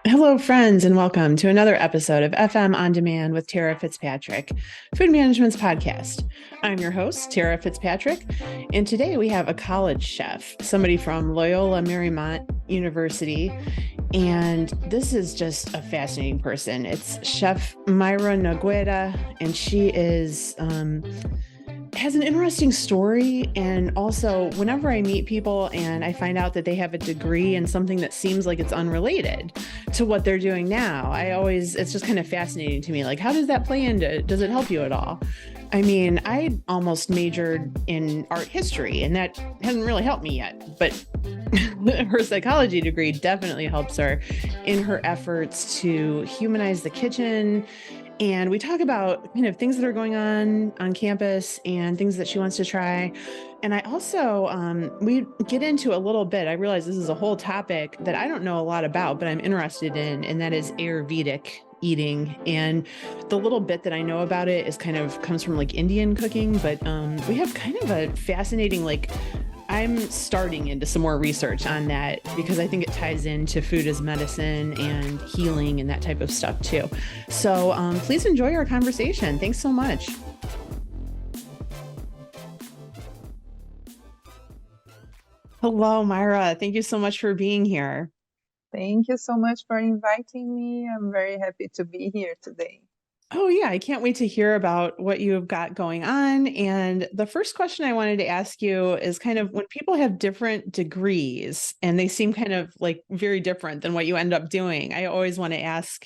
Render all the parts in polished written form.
Hello, friends, and welcome to another episode of FM On Demand with Tara Fitzpatrick, Food Management's podcast. I'm your host, Tara Fitzpatrick, and today we have a college chef, somebody from Loyola Marymount University, and this is just a fascinating person. It's Chef Maira Nogueira, and she has an interesting story. And also, whenever I meet people and I find out that they have a degree in something that seems like it's unrelated to what they're doing now, it's just kind of fascinating to me. Like, how does that play into, does it help you at all? I mean, I almost majored in art history, and that hasn't really helped me yet, but her psychology degree definitely helps her in her efforts to humanize the kitchen. And we talk about kind of things that are going on campus and things that she wants to try. And I also, we get into a little bit, I realize this is a whole topic that I don't know a lot about, but I'm interested in, and that is ayurvedic eating. And the little bit that I know about it is comes from like Indian cooking, but we have kind of a fascinating, like, I'm starting into some more research on that because I think it ties into food as medicine and healing and that type of stuff too. So please enjoy our conversation. Thanks so much. Hello, Myra. Thank you so much for being here. Thank you so much for inviting me. I'm very happy to be here today. Oh, yeah. I can't wait to hear about what you've got going on. And the first question I wanted to ask you is kind of when people have different degrees and they seem kind of like very different than what you end up doing, I always want to ask,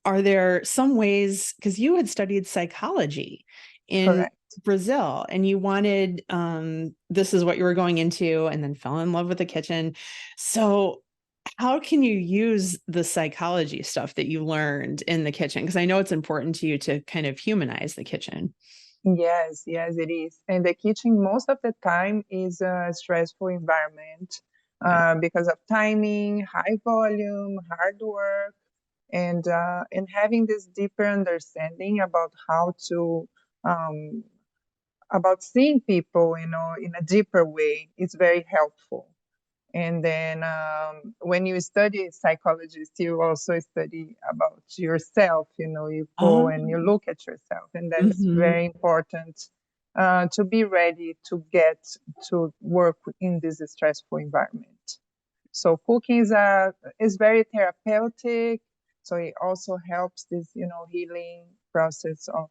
are there some ways, because you had studied psychology in Correct. Brazil and you wanted, this is what you were going into, and then fell in love with the kitchen. So how can you use the psychology stuff that you learned in the kitchen? Because I know it's important to you to kind of humanize the kitchen. Yes, yes, it is. And the kitchen, most of the time, is a stressful environment Yeah. because of timing, high volume, hard work, and having this deeper understanding about how to um, about seeing people, in a deeper way is very helpful. And then when you study psychologist, you also study about yourself. You go Oh, and you look at yourself, and that is mhm. very important to be ready to get to work in this stressful environment. So cooking is very therapeutic. So it also helps this, healing process of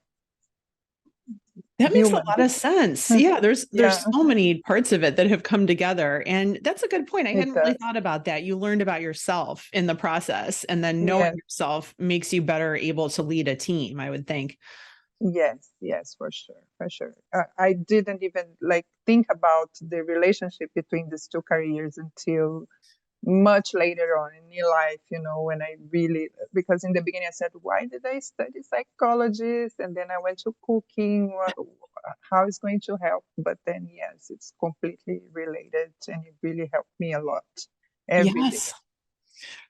That makes a human lot of being. sense. Yeah, there's Yeah, so many parts of it that have come together. And that's a good point. I it hadn't really does. thought about that. You learned about yourself in the process, and then knowing Yes. yourself makes you better able to lead a team, I would think. Yes, yes, for sure, for sure. I didn't even like think about the relationship between these two careers until much later on in my life, when I really, because in the beginning I said, why did I study psychologist? And then I went to cooking, how is going to help? But then, yes, it's completely related and it really helped me a lot every day. Yes.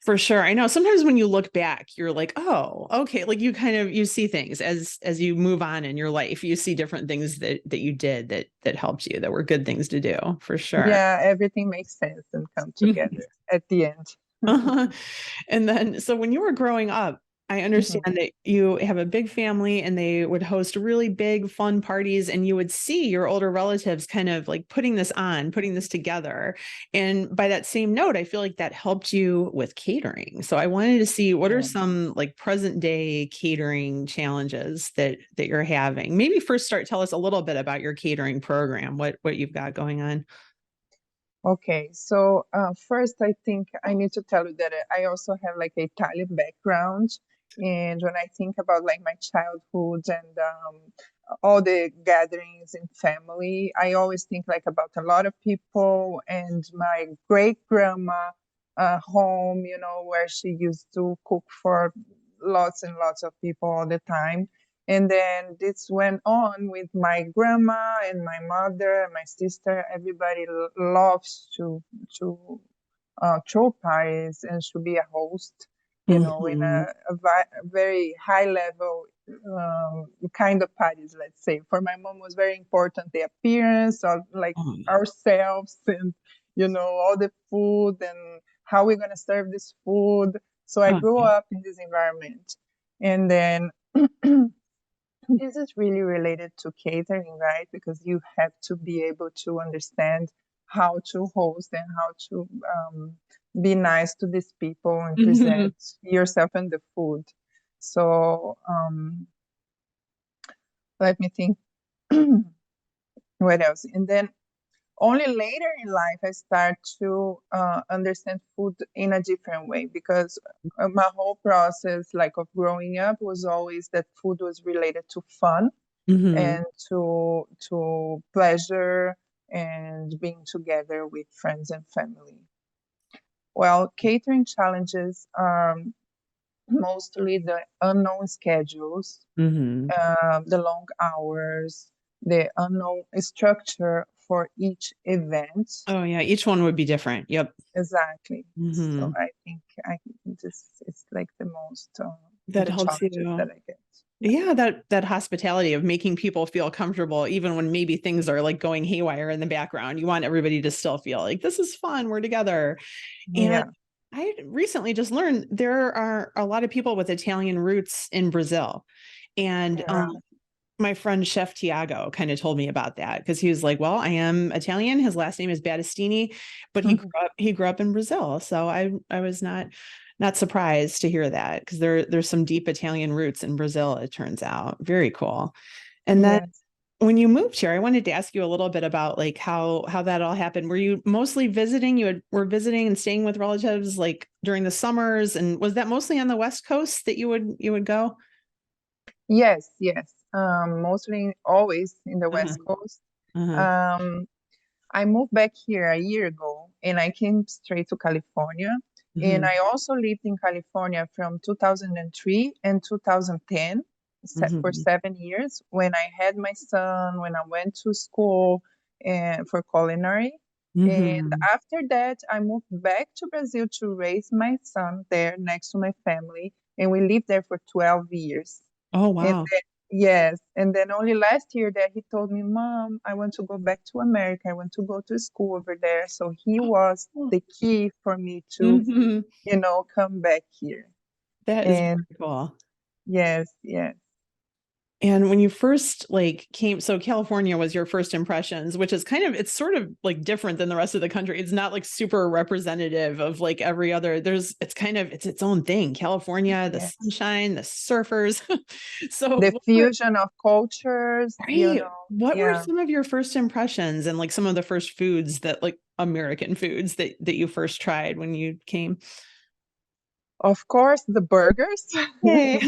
For sure. I know sometimes when you look back, you're like, oh, okay. Like you kind of you see things as you move on in your life. You see different things that you did that helped you, that were good things to do, for sure. Yeah, everything makes sense and come together at the end. Uh-huh. And then, so when you were growing up, I Mhm. understand that you have a big family and they would host really big, fun parties, and you would see your older relatives kind of like putting this together. And by that same note, I feel like that helped you with catering. So I wanted to see what are Yeah. some like present day catering challenges that you're having. Maybe first tell us a little bit about your catering program, what you've got going on. Okay, so first, I think I need to tell you that I also have like an Italian background, and when I think about like my childhood and all the gatherings in family, I always think like about a lot of people and my great grandma home, where she used to cook for lots and lots of people all the time. And then this went on with my grandma and my mother and my sister. Everybody loves to throw parties and to be a host, in Mhm. a very high level kind of parties. Let's say for my mom was very important the appearance of like Oh, yeah. ourselves and all the food and how we're gonna serve this food. So I Oh, grew yeah. up in this environment. And then this is really related to catering, right? Because you have to be able to understand how to host and how to be nice to these people and present yourself and the food. So let me think what else. And then only later in life I start to understand food in a different way, because my whole process like of growing up was always that food was related to fun Hmm. and to pleasure and being together with friends and family. Well, catering challenges are mostly the unknown schedules, Hmm. the long hours, the unknown structure for each event. Oh, yeah. Each one would be different. Yep. Exactly. So Hmm. I this is like the most That the helps challenges you. that I get. Yeah. Yeah, that hospitality of making people feel comfortable, even when maybe things are like going haywire in the background. You want everybody to still feel like this is fun, we're together. And Yeah. I recently just learned there are a lot of people with Italian roots in Brazil. And Yeah. my friend Chef Tiago kind of told me about that because he was like, "Well, I am Italian. His last name is Battistini, but he grew up in Brazil." So I was not surprised to hear that because there's some deep Italian roots in Brazil. It turns out very cool. And then Yes. when you moved here, I wanted to ask you a little bit about like how that all happened. Were you mostly visiting? Were visiting and staying with relatives like during the summers, and was that mostly on the West Coast that you would go? Yes, yes. Mostly always in the Uh-huh. West Coast. Uh-huh. Um, I moved back here a year ago and I came straight to California. And Hmm. I also lived in California from 2003 and 2010 for Hmm. 7 years when I had my son, when I went to school for culinary. And Hmm. after that, I moved back to Brazil to raise my son there next to my family. And we lived there for 12 years. Oh, And wow. then, yes, and then only last year that he told me, Mom, I want to go back to America. I want to go to school over there. So he was the key for me to, Hmm. come back here. That is And very cool. yes, yes, And when you first like came, so California was your first impressions, which is kind of, it's sort of like different than the rest of the country. It's not like super representative of like every other, it's kind of, it's its own thing. California, the yes. sunshine, the surfers. So The fusion of cultures, right. What were yeah. some of your first impressions and like some of the first foods that like American foods that you first tried when you came? Of course, the burgers. Yay.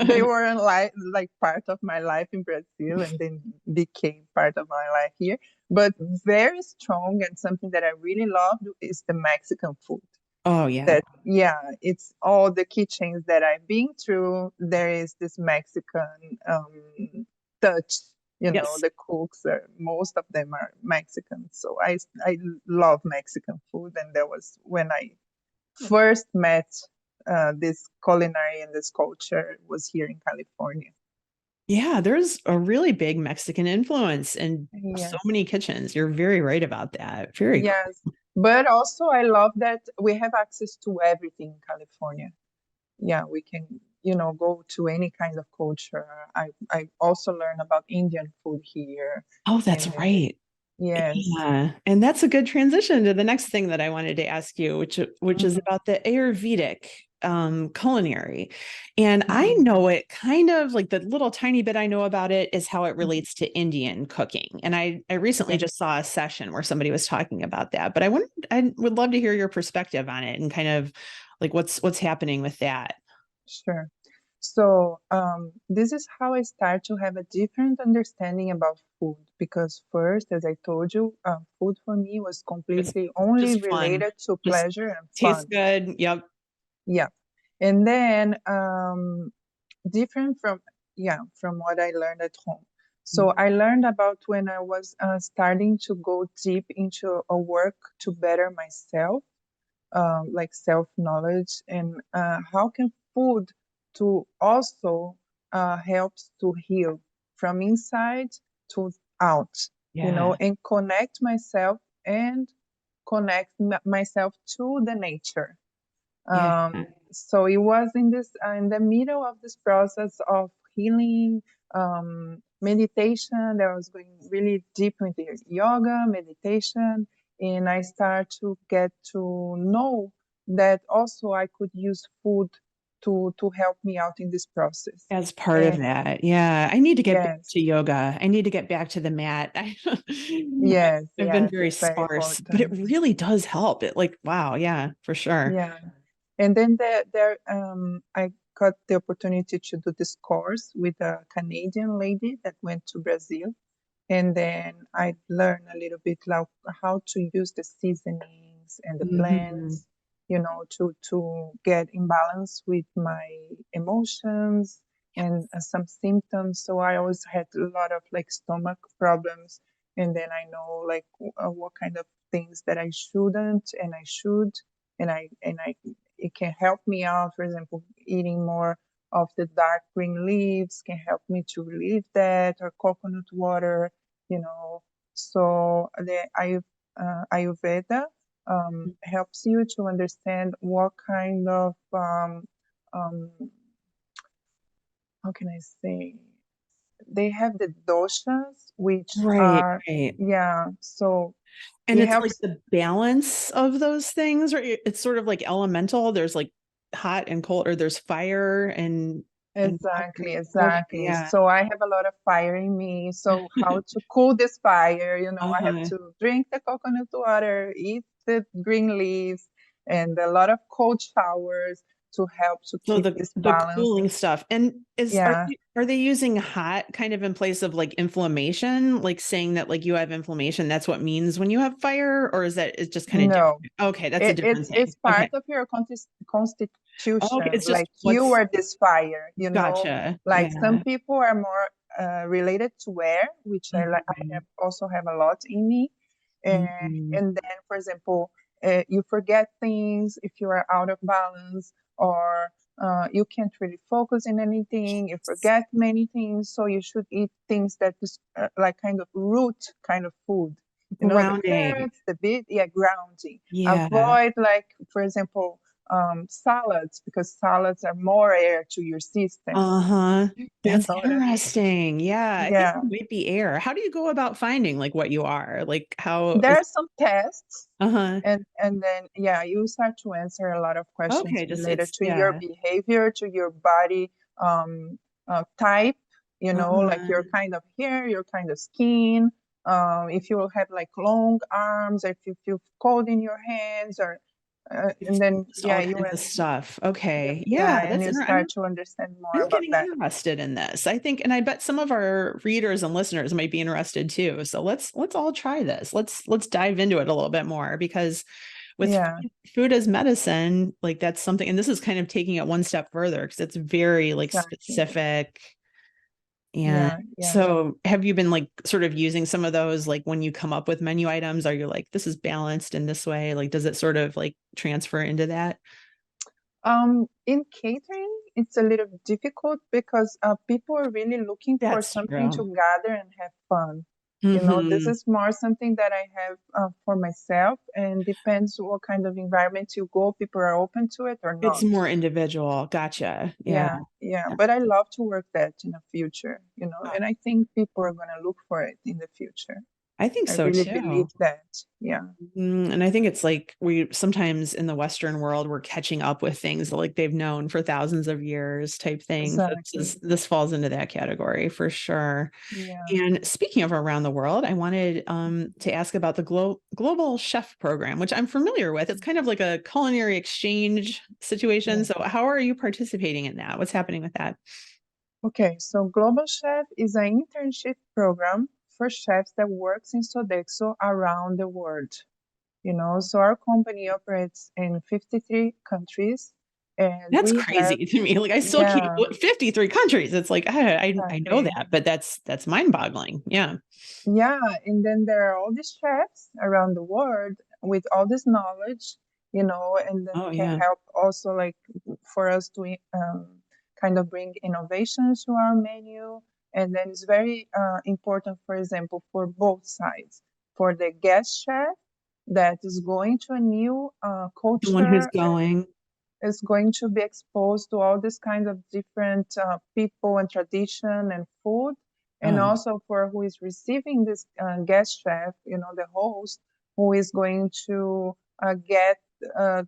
They were like part of my life in Brazil and then became part of my life here. But very strong and something that I really loved is the Mexican food. Oh, yeah. That yeah, it's all the kitchens that I've been through. There is this Mexican touch. Yes. The cooks are most of them are Mexican. So I love Mexican food, and that was when I first met this culinary and this culture was here in California. Yeah, there's a really big Mexican influence in so Yes, many kitchens. You're very right about that. Very cool. yes. But also, I love that we have access to everything in California. Yeah, we can, go to any kind of culture. I also learn about Indian food here. Oh, that's And right. yes. Yeah. And that's a good transition to the next thing that I wanted to ask you, which is Mhm, about the Ayurvedic culinary. And I mhm. know it kind of like the little tiny bit I know about it is how it relates to Indian cooking. And I recently Yes, just saw a session where somebody was talking about that. But I would love to hear your perspective on it and kind of like what's happening with that. sure. So this is how I start to have a different understanding about food because first, as I told you, food for me was It's completely only just fun. related to Just pleasure and tastes fun. good. Yep. Yeah. And then different from what I learned at home. So I learned about when I was starting to go deep into a work to better myself, like self-knowledge, and how can food to also helps to heal from inside to out, Yeah. and connect myself and connect myself to the nature. Yeah. So it was in the middle of this process of healing, meditation. That I was going really deep into yoga, meditation, and I start to get to know that also I could use food to help me out in this process. As part of And that. Yeah. I need to get back yes, to yoga. I need to get back to the mat. yes, I've been yes, very it's very sparse, but it important. really does help. It like, wow. Yeah, for sure. Yeah. And then I got the opportunity to do this course with a Canadian lady that went to Brazil. And then I learned a little bit like how to use the seasonings and the Hmm. blends, to get in balance with my emotions and some symptoms. So I always had a lot of like stomach problems. And then I know like what kind of things that I shouldn't and I should. And it can help me out. For example, eating more of the dark green leaves can help me to relieve that, or coconut water, you know. So the Ayurveda helps you to understand what kind of um, how can I say, they have the doshas, which Right, are, right. yeah, so And it it's like helps the balance of those things, right? It's sort of like elemental. There's like hot and cold, or there's fire and exactly, water. Okay, exactly. yeah. So I have a lot of fire in me. So how to cool this fire? I have Uh-huh. to drink the coconut water, eat the green leaves, and a lot of cold showers to help to So keep the this the balance. cooling stuff. And Yeah, are they using hot kind of in place of like inflammation, like saying that like you have inflammation, that's what means when you have fire, or is that it's just kind of different? no, Okay, that's a different it's thing. part Okay. of your Okay, constitution. it's just Like you are this fire, gotcha. Like some Yeah. people are more related to air, which I like. I Mhm. have also have a lot in me, and Mhm. and then, for example, you forget things if you are out of balance, or you can't really focus in anything. You forget many things, so you should eat things that is like kind of root kind of food. The Grounding. carrots, the bit, yeah, grounding. Yeah. Avoid, like, for example, salads, because salads are more air to your system. Uh-huh. You That's know what I mean? interesting. Yeah, I think Yeah. it might be air. How do you go about finding like what you are? Like how There is are some tests, uh-huh. and then yeah, you start to answer a lot of questions Okay, just related it's to your yeah. behavior, to your body type, like Uh-huh. your kind of hair, your kind of skin, if you have like long arms, if you feel cold in your hands, or It's and then just yeah, all kinds of stuff. Okay. yeah, Yeah, and that's you start to understand more I'm about getting that. interested in this. I think, and I bet some of our readers and listeners might be interested too. So let's all try this. Let's dive into it a little bit more because with Yeah, food as medicine, like that's something, and this is kind of taking it one step further because it's very like exactly. specific. And Yeah, yeah. so have you been like sort of using some of those like when you come up with menu items, are you like, this is balanced in this way? Like, does it sort of like transfer into that? In catering, it's a little difficult because people are really looking for That's something true. to gather and have fun. This Hmm. is more something that I have for myself, and depends what kind of environment you go, people are open to it or It's not. more individual. Gotcha. Yeah. Yeah, yeah. But I love to work that in the future, and I think people are gonna look for it in the future. I think I so really believe too. that. Yeah, And I think it's like we sometimes in the Western world we're catching up with things that like they've known for thousands of years type things. exactly. This falls into that category for sure. Yeah, And speaking of around the world, I wanted to ask about the Global Chef Program, which I'm familiar with. It's kind of like a culinary exchange situation. yeah. So how are you participating in that? What's happening with that? Okay, so Global Chef is an internship program for chefs that works in Sodexo around the world. So our company operates in 53 countries, and That's we have, crazy to me. Like I still can't yeah, 53 countries. It's like I know exactly. that, but that's mind-boggling. Yeah. Yeah, and then there are all these chefs around the world with all this knowledge, and then Oh can yeah. help also, like, for us to kind of bring innovations to our menu. And then it's very important, for example, for both sides, for the guest chef that is going to a new The one who's culture. going. is going to be exposed to all these kinds of different people and tradition and food. And Oh, also for who is receiving this guest chef, the host, who is going to get uh,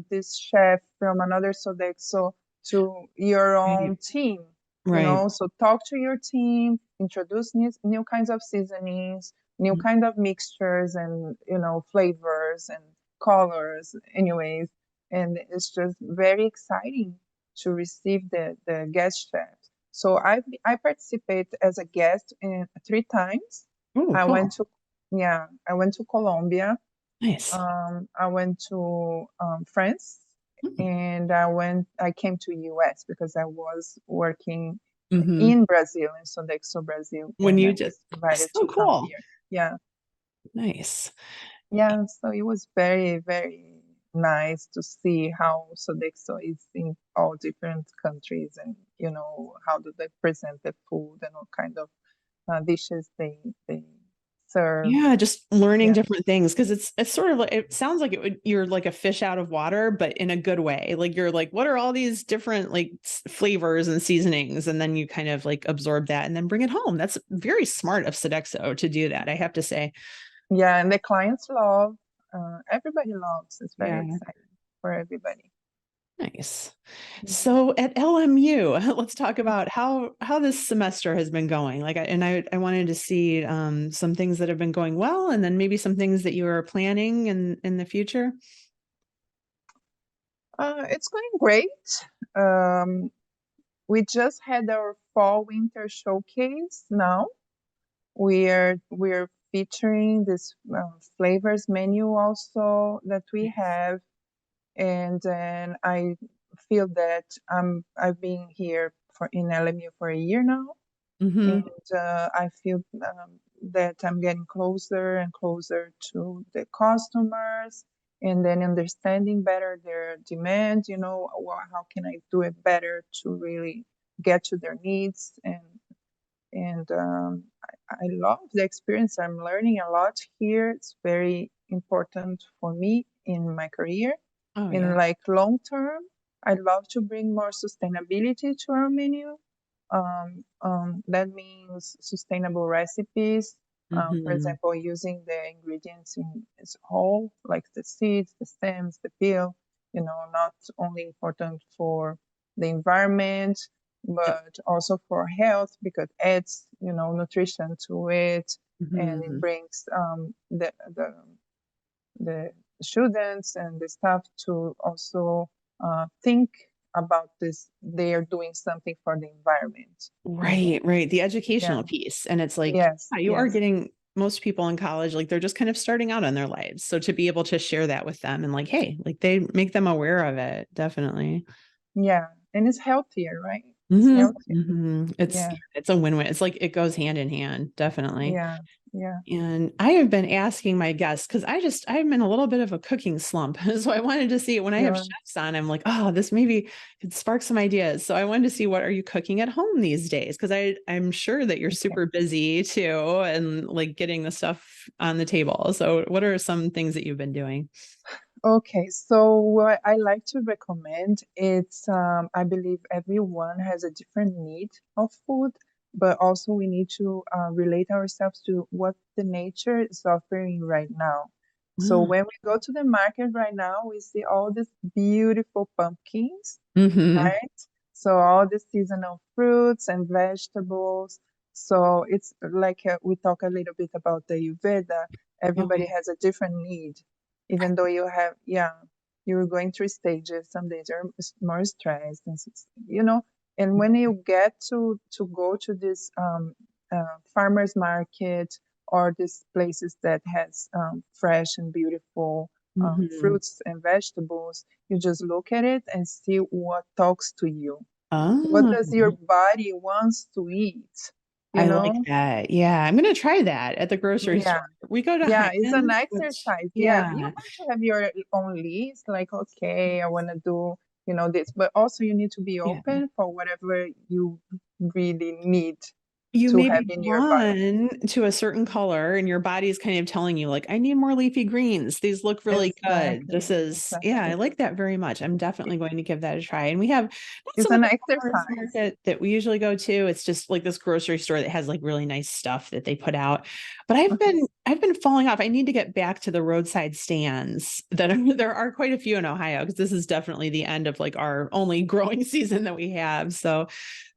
this chef from another Sodexo to your right. own team. Right. So talk to your team, introduce new kinds of seasonings, new kind of mixtures and flavors and colors anyways, and it's just very exciting to receive the guest chefs. So I participate as a guest in 3 times. Oh, I went cool. to I went to Colombia. Nice. I went to France, and I came to US because I was working Mm-hmm. in Brazil, in Sodexo Brazil, When and I you was just, invited so to come cool. here. Yeah, Nice. yeah. So it was very, very nice to see how Sodexo is in all different countries, and how do they present the food and what kind of dishes they serve. Yeah, just learning Yeah, different things because it's sort of like it sounds like you're like a fish out of water, but in a good way. Like you're like, what are all these different like flavors and seasonings? And then you kind of like absorb that and then bring it home. That's very smart of Sodexo to do that, I have to say. yeah, and the clients love. Everybody loves. It's very Yeah. exciting for everybody. Nice. Yeah. So at LMU, let's talk about how this semester has been going. Like, I wanted to see some things that have been going well, and then maybe some things that you are planning in the future. It's going great. Um, we just had our fall winter showcase now. We're featuring this flavors menu also that we have, and then I feel that I've been here for in LMU for a year now, and Mm-hmm. I feel that I'm getting closer and closer to the customers, and then understanding better their demand. How can I do it better to really get to their needs, and I love the experience. I'm learning a lot here. It's very important for me in my career. Oh In yeah. like long term, I'd love to bring more sustainability to our menu. That means sustainable recipes. For Mm-hmm. example, using the ingredients in its whole, like the seeds, the stems, the peel. Not only important for the environment, Yep. but also for health because it adds, nutrition to it, and it Mm-hmm. brings the students and the staff to also think about this. They are doing something for the environment. Right, right. The Yeah. educational piece. And it's like, Yes. yeah, you are Yes. getting most people in college, like they're just kind of starting out in their lives. So to be able to share that with them and like, hey, like they make them aware of it, definitely. Yeah. And it's healthier, right? It's Hmm. healthier. Hmm. Yeah. It's a win-win. It's like it goes hand in hand, definitely. Yeah. Yeah. And I have been asking my guests because I'm in a little bit of a cooking slump. So I wanted to see when I have Sure. chefs on, I'm like, oh, this maybe could spark some ideas. So I wanted to see what are you cooking at home these days? Because I'm sure that you're Okay. super busy too and like getting the stuff on the table. So what are some things that you've been doing? Okay, so what I like to recommend it's I believe everyone has a different need of food, but also we need to relate ourselves to what the nature is offering right now. So when we go to the market right now, we see all these beautiful pumpkins, Mm-hmm. right? So all the seasonal fruits and vegetables. So it's like we talk a little bit about the Ayurveda. Everybody Okay. has a different need, even though yeah, you're going through stages. Some days you're more stressed, and when you get to go to this farmers market or these places that has fresh and beautiful Mm-hmm. fruits and vegetables, you just look at it and see what talks to you. What Oh, does your body wants to eat? You I like know? that. Yeah, I'm gonna try that at the grocery store. Yeah. We go to Yeah, it's an Heinz, which exercise. Yeah, you yeah. have to have your own list, like, okay, I want to do, this, but also you need to be Yeah. open for whatever you really need. You to may have be in your body. drawn to a certain color and your body's kind of telling you like, I need more leafy greens. These look really good. This Exactly, is, yeah, I exactly. like that very much. I'm definitely going to give that a try. And we have not so It's much an a farmer's exercise. market that we usually go to. It's just like this grocery store that has like really nice stuff that they put out. But I've been falling off. I need to get back to the roadside stands that there are quite a few in Ohio because this is definitely the end of like our only growing season that we have. So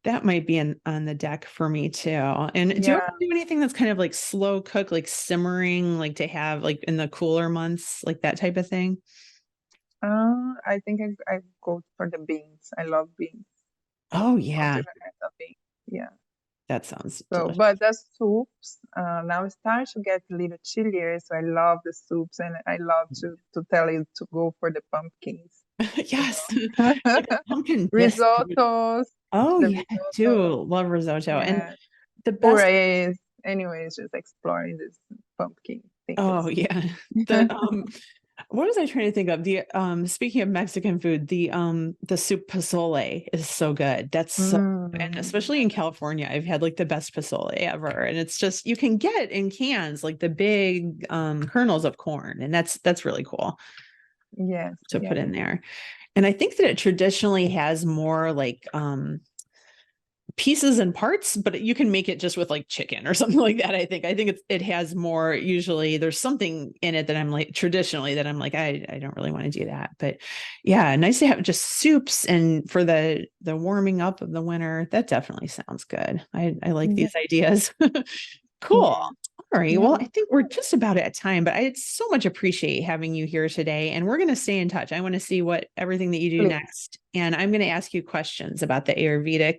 that might be on the deck for me too. And do you ever Yeah. do anything that's kind of like slow cook, like simmering, like to have like in the cooler months, like that type of thing? I think I go for the beans. I love beans. Oh All yeah, different kinds of beans. Yeah. that sounds So, delicious. but the soups now start to get a little chillier. So I love the soups, and I love to tell you to go for the pumpkins. You Yes, know, like a pumpkin biscuit. risottos, Oh the yeah, I risotto. do love risotto. And Yeah, the best, purees. Anyways, just exploring this pumpkin thing oh is. yeah, the what was I trying to think of? The speaking of Mexican food, the soup pozole is so good. That's so, and Mm, especially in California, I've had like the best pozole ever. And it's just you can get in cans like the big kernels of corn, and that's really cool yes, to put yes. in there. And I think that it traditionally has more like pieces and parts, but you can make it just with like chicken or something like that. I think it has more, usually there's something in it that I'm like traditionally that I'm like, I don't really want to do that. But yeah, nice to have just soups and for the warming up of the winter. That definitely sounds good. I like Yeah, these ideas. Cool. yeah, All right. yeah. Well, I think we're just about at time, but I so much appreciate having you here today. And we're going to stay in touch. I want to see what everything that you do Please, next. And I'm going to ask you questions about the Ayurvedic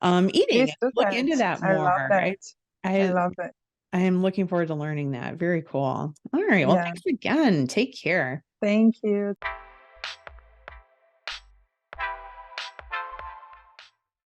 eating. please do Look that. into that I love more. that. I I love it. I am looking forward to learning that. Very cool. All right. Well, Yeah. thanks again. Take care. Thank you.